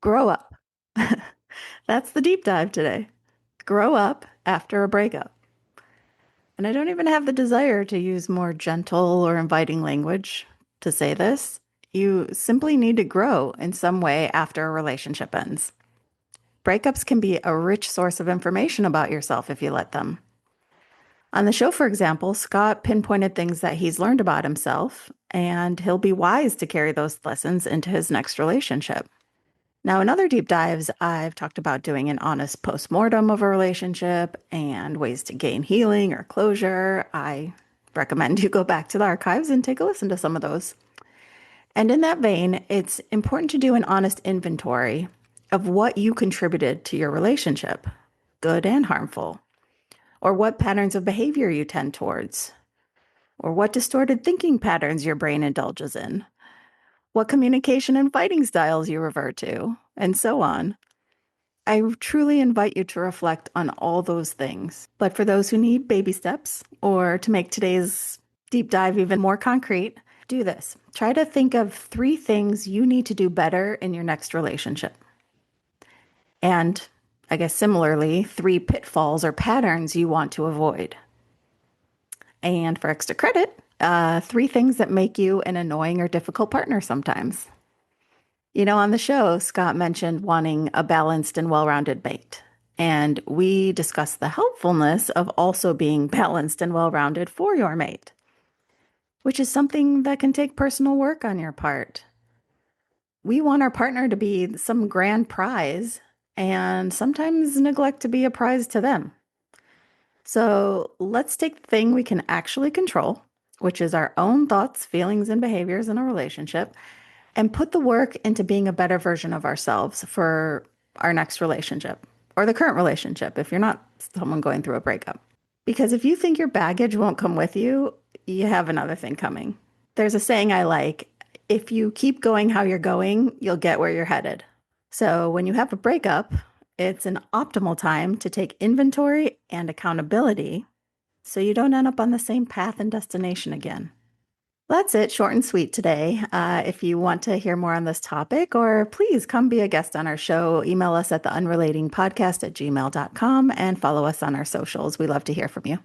Grow up. That's the deep dive today. Grow up after a breakup. And I don't even have the desire to use more gentle or inviting language to say this. You simply need to grow in some way after a relationship ends. Breakups can be a rich source of information about yourself if you let them. On the show, for example, Scott pinpointed things that he's learned about himself, and he'll be wise to carry those lessons into his next relationship. Now, in other deep dives, I've talked about doing an honest postmortem of a relationship and ways to gain healing or closure. I recommend you go back to the archives and take a listen to some of those. And in that vein, it's important to do an honest inventory of what you contributed to your relationship, good and harmful, or what patterns of behavior you tend towards, or what distorted thinking patterns your brain indulges in, what communication and fighting styles you revert to, and so on. I truly invite you to reflect on all those things. But for those who need baby steps or to make today's deep dive even more concrete, do this. Try to think of 3 things you need to do better in your next relationship. And I guess similarly, 3 pitfalls or patterns you want to avoid. And for extra credit, 3 things that make you an annoying or difficult partner sometimes. On the show, Scott mentioned wanting a balanced and well-rounded mate. And we discussed the helpfulness of also being balanced and well-rounded for your mate, which is something that can take personal work on your part. We want our partner to be some grand prize and sometimes neglect to be a prize to them. So let's take the thing we can actually control, which is our own thoughts, feelings, and behaviors in a relationship, and put the work into being a better version of ourselves for our next relationship or the current relationship if you're not someone going through a breakup. Because if you think your baggage won't come with you, you have another thing coming. There's a saying I like, if you keep going how you're going, you'll get where you're headed. So when you have a breakup, it's an optimal time to take inventory and accountability so you don't end up on the same path and destination again. That's it, short and sweet today. If you want to hear more on this topic, or please come be a guest on our show, email us at the unrelatingpodcast@gmail.com and follow us on our socials. We love to hear from you.